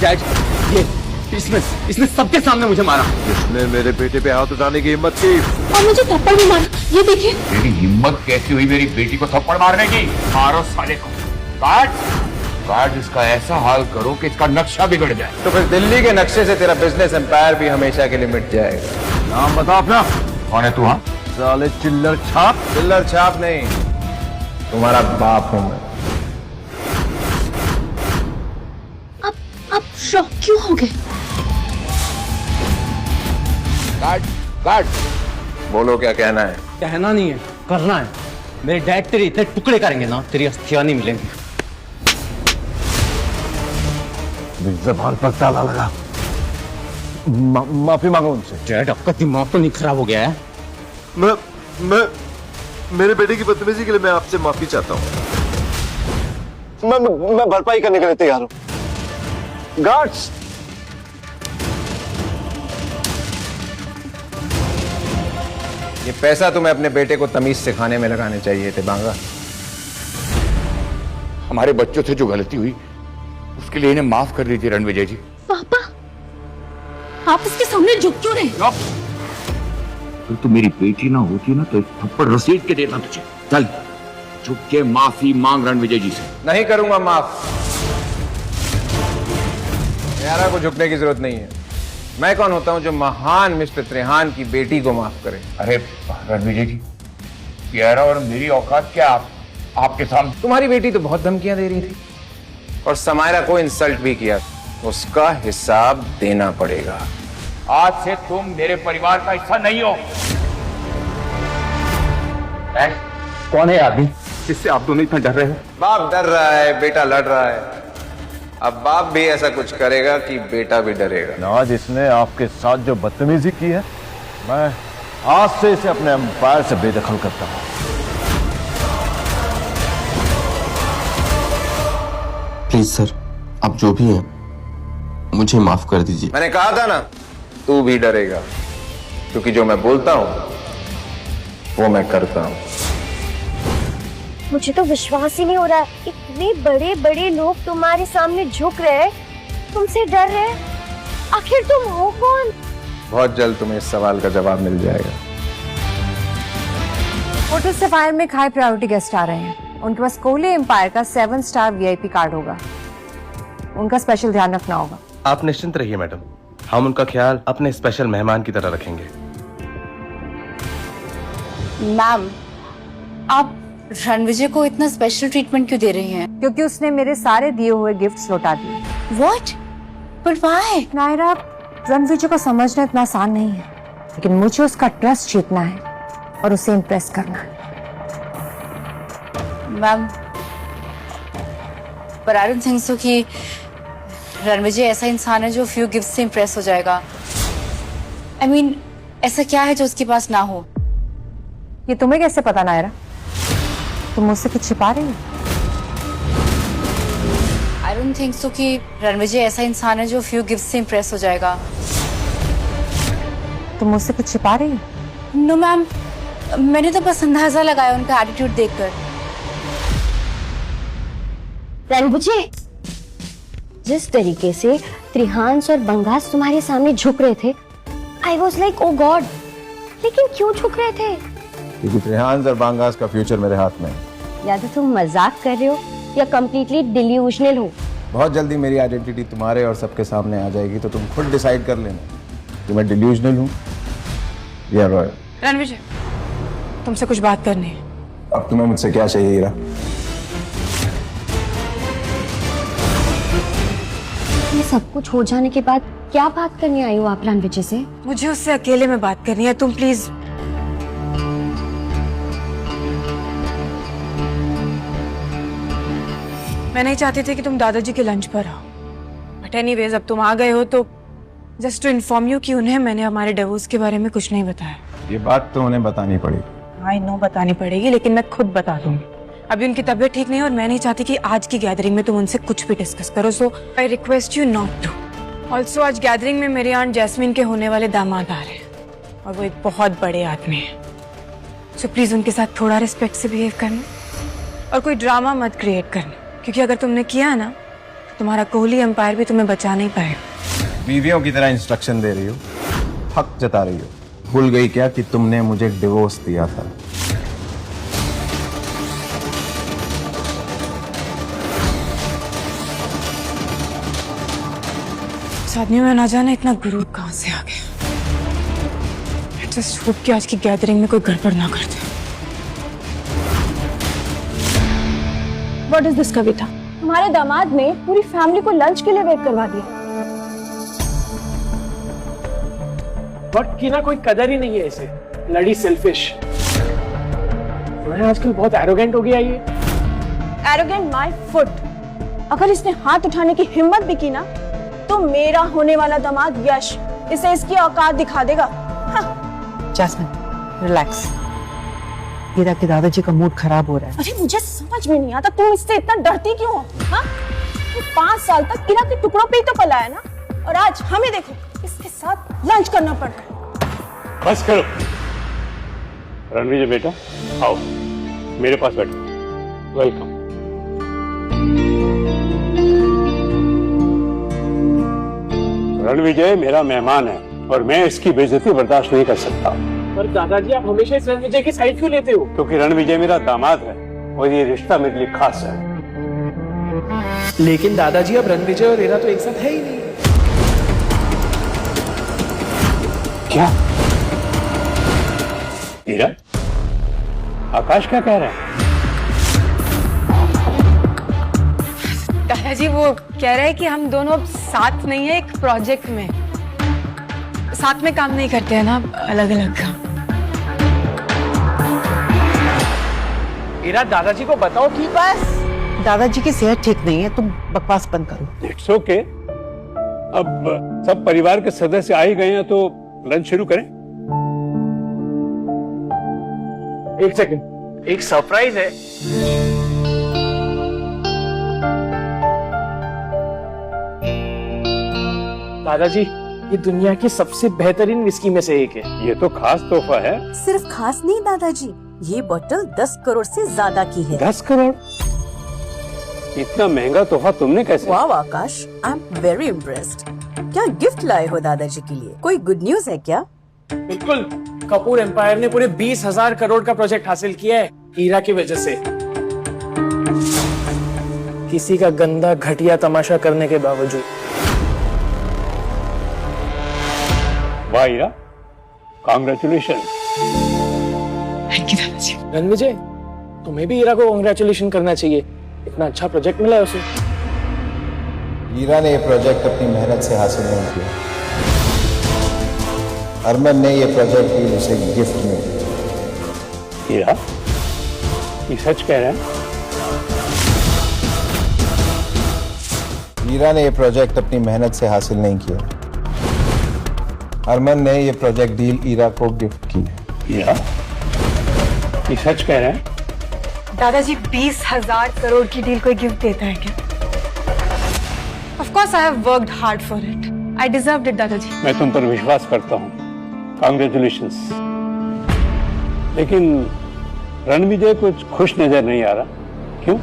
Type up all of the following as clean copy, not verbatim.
Dad, ये इसने सबके सामने मुझे मारा। इसने मेरे बेटे पे हाथ उठाने की हिम्मत की और मुझे थप्पड़ भी मारा। ये देखिए। तेरी हिम्मत कैसी हुई मेरी बेटी को थप्पड़ मारने की? मारो साले को। काट इसका ऐसा हाल करो कि इसका नक्शा बिगड़ जाए। तो फिर दिल्ली के नक्शे से तेरा बिजनेस एम्पायर भी हमेशा के लिए मिट जाएगा। नाम बता अपना। कौन है तू? हाँ साले चिल्लर छाप। चिल्लर छाप नहीं, तुम्हारा बाप हूं मैं। आप शॉक क्यों हो गए? काट। बोलो क्या कहना है? कहना नहीं है, करना है। मेरे डैड तेरे इतने टुकड़े करेंगे ना, तेरी अस्थियां नहीं मिलेंगी। जबान पर ताला लगा। माफी मांगो उनसे। डैड, आपका दिमाग तो नहीं खराब हो गया है? मैं मेरे बेटे की बदतमीजी के लिए मैं आपसे माफी चाहता हूँ। मैं भरपाई करने के लिए तैयार हूँ। गार्ड्स, ये पैसा तुम्हें अपने बेटे को तमीज सिखाने में लगाने चाहिए थे बांगा। हमारे बच्चों से जो गलती हुई उसके लिए इन्हें माफ कर दीजिए रणविजय जी। पापा, आप इसके सामने झुक क्यों रहे? तो तू मेरी बेटी ना होती ना तो एक थप्पड़ रसीद के देता तुझे। चल झुक के माफी मांग रणविजय जी से। नहीं करूंगा माफ। यारा को झुकने की जरूरत नहीं है। मैं कौन होता हूं जो महान मिस्टर त्रेहान की बेटी को माफ करे? अरे रणविजय जी, यारा और मेरी औकात क्या आपके सामने? तुम्हारी बेटी तो बहुत धमकियां दे रही थी और समायरा को इंसल्ट भी किया। उसका हिसाब देना पड़ेगा। आज से तुम मेरे परिवार का हिस्सा नहीं हो। कौन है आदमी जिससे आप दोनों इतना डर रहे हो? बाप डर रहा है, बेटा लड़ रहा है। अब बाप भी ऐसा कुछ करेगा कि बेटा भी डरेगा। आज इसने आपके साथ जो बदतमीजी की है, मैं आज से इसे अपने एम्पायर से बेदखल करता हूं। प्लीज सर, आप जो भी हैं मुझे माफ कर दीजिए। मैंने कहा था ना, तू भी डरेगा, क्योंकि जो मैं बोलता हूं वो मैं करता हूं। मुझे तो विश्वास ही नहीं हो रहा है, इतने बड़े बड़े लोग तुम्हारे सामने झुक रहे हैं, तुमसे डर रहे हैं। आखिर तुम हो कौन? बहुत जल्द तुम्हें इस सवाल का जवाब मिल जाएगा। होटल सफायर में हाई प्रायोरिटी गेस्ट आ रहे हैं। उनके पास कोहली एम्पायर का 7 स्टार VIP कार्ड होगा। उनका स्पेशल ध्यान रखना होगा। आप निश्चिंत रहिए मैडम, हम उनका ख्याल अपने स्पेशल मेहमान की तरह रखेंगे। मैम, आप रणविजय को इतना स्पेशल ट्रीटमेंट क्यों दे रही हैं? क्योंकि उसने मेरे सारे दिए हुए गिफ्ट्स लौटा दिए। What? But why? Naira, Ranvijay को समझना इतना आसान नहीं है, लेकिन मुझे उसका ट्रस्ट जीतना है और उसे इम्प्रेस करना है। मैम, पर आई डोंट थिंक सो कि रणविजय ऐसा इंसान है जो फ्यू गिफ्ट से इम्प्रेस हो जाएगा। I mean, ऐसा क्या है जो उसके पास ना हो? ये तुम्हें कैसे पता नायरा? तुम मुझसे कुछ छिपा रही हो? आई डोंट थिंक सो कि रणविजय ऐसा इंसान है जो फ्यू गिफ्ट से इम्प्रेस हो जाएगा। तुम मुझसे कुछ छिपा रही हो? नो मैम, मैंने तो बस अंदाजा लगाया उनका एटीट्यूड देखकर। रणविजय, जिस तरीके से त्रिहांस और बंगास तुम्हारे सामने झुक रहे थे, I was like oh God. लेकिन क्यों झुक रहे थे? क्योंकि त्रिहांस और बांगास का फ्यूचर मेरे हाथ में है। या तो तुम मजाक कर रहे हो या कम्प्लीटली डिल्यूजनल हो। बहुत जल्दी मेरी आइडेंटिटी तुम्हारे और सबके सामने आ जाएगी, तो तुम खुद डिसाइड कर लेना कि मैं डिल्यूजनल हूँ या रॉयल। रणविजय, तुमसे कुछ बात करनी है। अब तुम्हें मुझसे क्या चाहिए हीरा? ये सब कुछ हो जाने के बाद क्या बात करने आई हो आप रणविजय से? मुझे उससे अकेले में बात करनी है। तुम प्लीज। मैं नहीं चाहती थी कि तुम दादाजी के लंच पर आओ, बट एनीवेज अब तुम आ गए हो तो जस्ट टू इन्फॉर्म यू कि उन्हें मैंने हमारे डिवोर्स के बारे में कुछ नहीं बताया। ये बात तो उन्हें बतानी पड़ेगी। आई नो बतानी पड़ेगी, लेकिन मैं खुद बता दूंगी। अभी उनकी तबीयत ठीक नहीं है और मैं नहीं चाहती कि आज की गैदरिंग में तुम उनसे कुछ भी डिस्कस करो, so I request you not to. Also आज गैदरिंग में मेरी आंट जैस्मीन के होने वाले दामाद आ रहे हैं और वो एक बहुत बड़े आदमी है, सो प्लीज उनके साथ थोड़ा रिस्पेक्ट से बिहेव करना और कोई ड्रामा मत क्रिएट करना, क्योंकि अगर तुमने किया ना तुम्हारा कोहली एम्पायर भी तुम्हें बचा नहीं पाएगा। बीवियों की तरह इंस्ट्रक्शन दे रही हो, हक जता रही हो। भूल गई क्या कि तुमने मुझे डिवोर्स दिया था? इस आदमी में ना जाने इतना गुरूर कहां से आ गया। जस्ट होप कि आज की गैदरिंग में कोई गड़बड़ ना कर दे। व्हाट इज दिस कविता? हमारे दामाद ने पूरी फैमिली को लंच के लिए वेट करवा दिया। वक्त की ना कोई कदर ही नहीं है इसे। लड़ी सेल्फिश। आजकल बहुत एरोगेंट हो गया ये। Arrogant my foot. अगर इसने हाथ उठाने की हिम्मत भी की ना तो मेरा होने वाला दामाद यश इसे इसकी औकात दिखा देगा। Jasmine, relax. हीरा के दादाजी का मूड खराब हो रहा है। अरे मुझे समझ में नहीं आता तुम इससे इतना डरती क्यों हो? हाँ? 5 साल तक हीरा के टुकड़ों पे ही तो पला है ना, और आज हमें देखो इसके साथ लंच करना पड़ रहा है। बस करो रणविजय बेटा, आओ मेरे पास बैठो। वेलकम। रणविजय मेरा मेहमान है और मैं इसकी बेइज्जती बर्दाश्त नहीं कर सकता। पर दादाजी आप हमेशा इस रणविजय की साइड क्यों लेते हो? क्योंकि रणविजय मेरा दामाद है और ये रिश्ता मेरे लिए खास है। लेकिन दादाजी अब रणविजय और हीरा तो एक साथ है ही नहीं। क्या हीरा? आकाश क्या कह रहा है? दादाजी वो कह रहे हैं कि हम दोनों अब साथ नहीं है, एक प्रोजेक्ट में साथ में काम नहीं करते हैं ना, अलग अलग काम। हीरा दादाजी को बताओ कि बस दादाजी की सेहत ठीक नहीं है, तुम बकवास बंद करो। It's okay. अब सब परिवार के सदस्य आ ही गए हैं तो लंच शुरू करें। एक सेकंड, एक सरप्राइज है। दादाजी ये दुनिया की सबसे बेहतरीन विस्की में से एक है। ये तो खास तोहफा है। सिर्फ खास नहीं दादाजी, ये बोतल 10 करोड़ से ज्यादा की है। 10 करोड़? इतना महंगा तोहफा तुमने कैसे? वाह आकाश, आई एम वेरी इम्प्रेस्ड। क्या गिफ्ट लाए हो दादाजी के लिए? कोई गुड न्यूज है क्या? बिल्कुल, कपूर एम्पायर ने पूरे 20,000 करोड़ का प्रोजेक्ट हासिल किया है हीरा की वजह से। किसी का गंदा घटिया तमाशा करने के बावजूद। वाह हीरा, कांग्रेचुलेशन। थैंक यू दादाजी। रणविजय, तुम्हें भी हीरा को कांग्रेचुलेशन करना चाहिए, इतना अच्छा प्रोजेक्ट मिला है उसे। हीरा ने ये प्रोजेक्ट अपनी मेहनत से हासिल नहीं किया। अरमान ने ये प्रोजेक्ट भी उसे गिफ्ट में दिया। हीरा, ये सच कह रहे हैं? हीरा ने ये प्रोजेक्ट अपनी मेहनत से हासिल नहीं किया। अरमान ने ये प्रोजेक्ट डील हीरा को गिफ्ट की। हीरा, ये सच कह रहे हैं? दादाजी 20,000 करोड़ की डील कोई गिफ्ट देता है क्या? Of course I have worked hard for it. I deserved it, दादाजी। मैं तुम पर विश्वास करता हूँ, कांग्रेचुलेशंस। लेकिन रणविजय कुछ खुश नजर नहीं आ रहा, क्यों?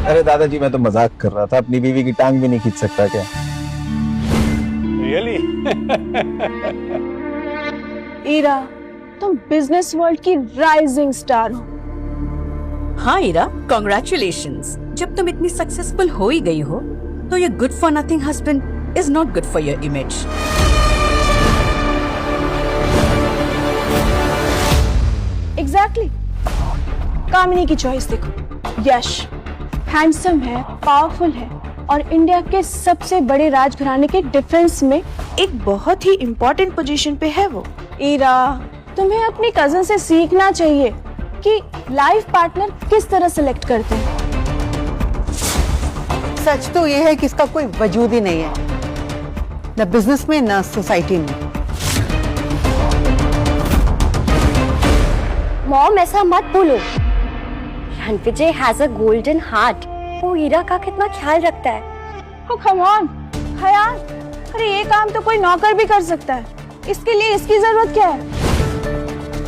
अरे दादाजी मैं तो मजाक कर रहा था, अपनी बीवी की टांग भी नहीं खींच सकता क्या? रियली? हीरा, तुम बिजनेस वर्ल्ड की राइजिंग स्टार हो। हाँ हीरा, कांग्रेचुलेशंस। जब तुम इतनी सक्सेसफुल हो ही गई हो तो ये good for nothing husband is not good for your image. Exactly. Kamini की चॉइस देखो। यश हैंडसम है, पावरफुल है और इंडिया के सबसे बड़े राजघराने के डिफेंस में एक बहुत ही इम्पोर्टेंट पोजीशन पे है वो। हीरा, तुम्हें अपनी कजन से सीखना चाहिए कि लाइफ पार्टनर किस तरह सिलेक्ट करते हैं। सच तो ये है कि इसका कोई वजूद ही नहीं है, न बिजनेस में न सोसाइटी में। मॉम ऐसा मत बोलो। Ranvijay has a golden heart. वो हीरा का कितना ख्याल रखता है। Oh, come on, ख्याल? अरे ये काम तो कोई नौकर भी कर सकता है, इसके लिए इसकी जरूरत क्या है?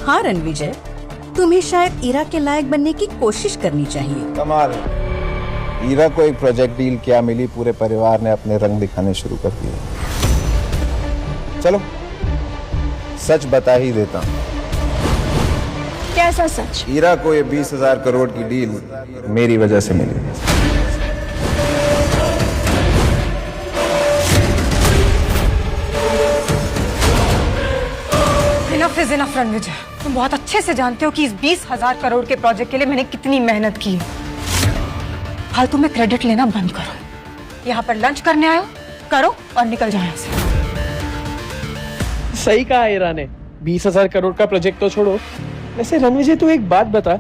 हाँ रणविजय, तुम्हें शायद हीरा के लायक बनने की कोशिश करनी चाहिए। कमाल, ईरा को एक प्रोजेक्ट डील क्या मिली, पूरे परिवार ने अपने रंग दिखाने शुरू कर दिए। चलो सच बता ही देता हूं। कैसा सच? ईरा को ये 20,000 करोड़ की डील मेरी वजह से मिली। इनफ इज इनफ रणविजय, तुम बहुत अच्छे से जानते हो कि इस 20,000 करोड़ के प्रोजेक्ट के लिए मैंने कितनी मेहनत की है। फालतू में क्रेडिट लेना बंद करो। यहाँ पर लंच करने आए हो, करो और निकल जाओ यहाँ से। सही कहा ईरा ने, 20,000 करोड़ का प्रोजेक्ट तो छोड़ो। वैसे रणविजय तू एक बात बता,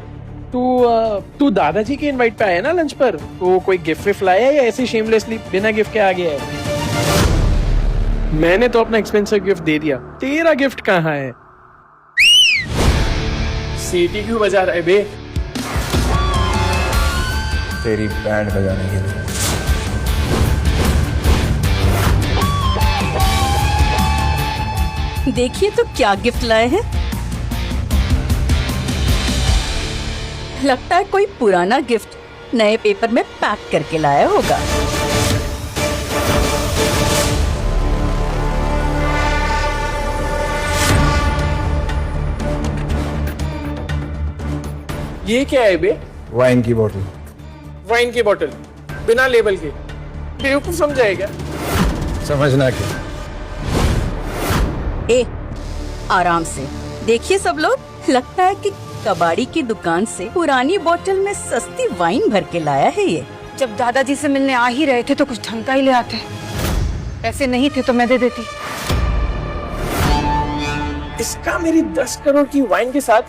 तू दादाजी के इनवाइट पे आया ना लंच पर, तो कोई गिफ्ट विफ्ट लाया है या ऐसे शेमलेसली बिना गिफ्ट के आ गया है? मैंने तो अपना एक्सपेंसिव गिफ्ट दे दिया, तेरा गिफ्ट कहाँ है? सीटी क्यों बजा रहा है बे? तेरी बैंड बजाने के लिए। देखिए तो क्या गिफ्ट लाए हैं। लगता है कोई पुराना गिफ्ट नए पेपर में पैक करके लाया होगा। ये क्या है बे? वाइन की बोतल। वाइन की बोतल बिना लेबल के? बेवकूफ समझाएगा? समझना क्या? ए, आराम से देखिए सब लोग, लगता है कि कबाड़ी की दुकान से पुरानी बोतल में सस्ती वाइन भर के लाया है ये। जब दादाजी से मिलने आ ही रहे थे तो कुछ ढंग का ही ले आते। पैसे नहीं थे तो मैं दे देती। इसका मेरी 10 करोड़ की वाइन के साथ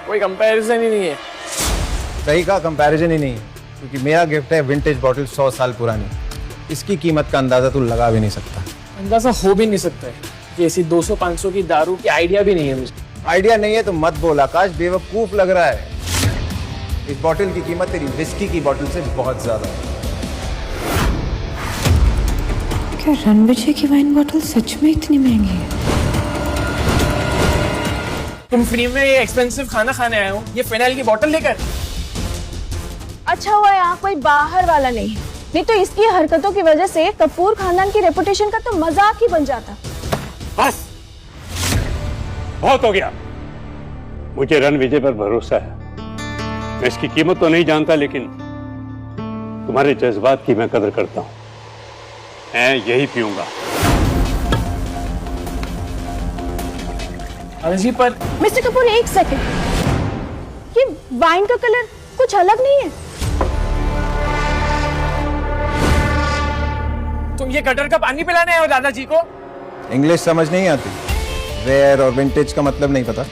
कोई कंपैरिजन ही नहीं है। सही का कंपैरिजन ही नहीं, क्योंकि मेरा गिफ्ट है विंटेज बॉटल 100 साल पुरानी। इसकी कीमत का अंदाजा तू लगा भी नहीं सकता। अंदाजा हो भी नहीं सकता है कि ऐसी 200-500 की दारू की आइडिया भी नहीं है मुझे। आइडिया नहीं है तो मत बोल आकाश, बेवकूफ लग रहा है। इस बॉटल की कीमत तेरी विस्की की बॉटल से बहुत ज्यादा है। क्या रणविजय की वाइन बॉटल सच में इतनी महंगी है? तुम फ्री में ये एक्सपेंसिव खाना खाने आए हो, ये फिनाइल की बोतल लेकर? अच्छा हुआ यहाँ कोई बाहर वाला नहीं तो इसकी हरकतों की वजह से कपूर खानदान की रेपुटेशन का तो मजाक ही बन जाता। बस बहुत हो गया। मुझे रणविजय पर भरोसा है। मैं इसकी कीमत तो नहीं जानता, लेकिन तुम्हारे जज्बात की मैं कदर करता हूं। मैं यही पीऊंगा। जी पर मिस्टर कपूर एक सेकंड, ये वाइन का कलर कुछ अलग नहीं है? तुम ये गटर का पानी पिलाने आए हो दादाजी को? इंग्लिश समझ नहीं आती? रेयर और विंटेज का मतलब नहीं पता?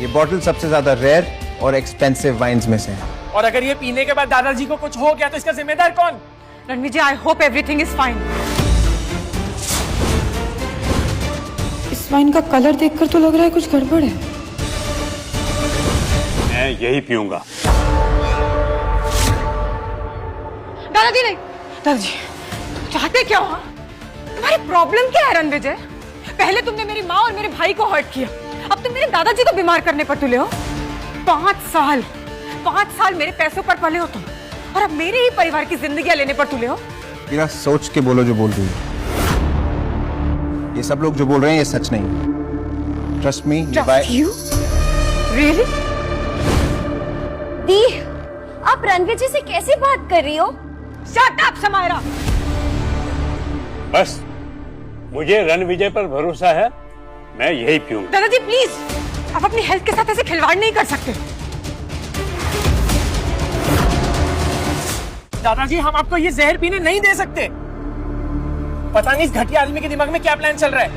ये बॉटल सबसे ज्यादा रेयर और एक्सपेंसिव वाइन्स में से है। और अगर ये पीने के बाद दादाजी को कुछ हो गया तो इसका जिम्मेदार कौन? Ranvijay, I hope everything is fine. इस वाइन का कलर देखकर तो लग रहा है कुछ गड़बड़ है। मैं यही पीऊंगा। दादाजी नहीं, दादाजी चाहते क्या हो? तुम्हारी प्रॉब्लम क्या है रणविजय? पहले तुमने मेरी माँ और मेरे भाई को हर्ट किया, अब तुम मेरे दादाजी को बीमार करने पर तुले हो। 5 साल मेरे पैसों पर पले हो तुम, और अब मेरे ही परिवार की जिंदगियां लेने पर तुले हो। मेरा सोच के बोलो जो बोल रही हो। ये सब लोग जो बोल रहे हैं ये सच नहीं। Trust me. You really? दी, आप रणविजय से कैसे बात कर रही हो? Shut up Samaira. बस मुझे रणविजय पर भरोसा है, मैं यही पीऊंगा। दादाजी प्लीज, आप अपनी हेल्थ के साथ ऐसे खिलवाड़ नहीं कर सकते। दादाजी हम आपको ये जहर पीने नहीं दे सकते। पता नहीं इस घटिया आदमी के दिमाग में क्या प्लान चल रहा है।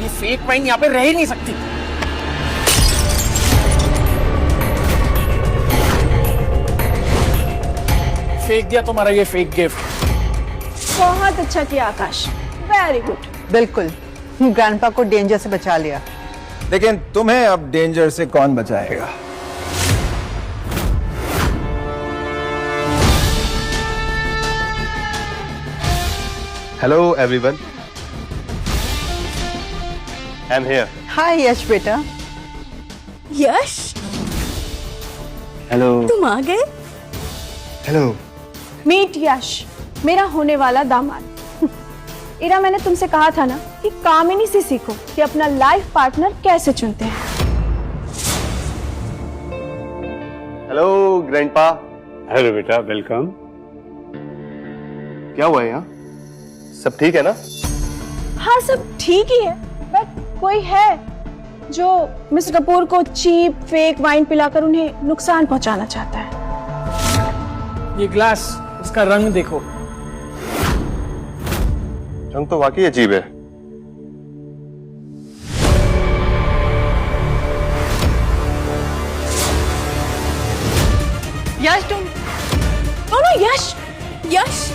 ये फेक वाइन यहाँ पे रह ही नहीं सकती। फेंक दिया तुम्हारा ये फेक गिफ्ट। बहुत अच्छा किया आकाश, वेरी गुड। बिल्कुल, ग्रैंडपा को डेंजर से बचा लिया। लेकिन तुम्हें अब डेंजर से कौन बचाएगा? Hello everyone, I am here. Hi Yash बेटा। यश, हेलो। तुम आ गए? हेलो। मीट यश, मेरा होने वाला दामाद। इरा, मैंने तुमसे कहा था ना कि कामिनी से सीखो कि अपना लाइफ पार्टनर कैसे चुनते हैं। Hello grandpa. हेलो बेटा, वेलकम। क्या हुआ यहाँ? सब ठीक है ना? हाँ, सब ठीक ही है, बट कोई है जो मिस्टर कपूर को चीप फेक वाइन पिलाकर उन्हें नुकसान पहुंचाना चाहता है। ये ग्लास, इसका रंग देखो। रंग तो वाकई अजीब है। यश, तुम दोनों यश यश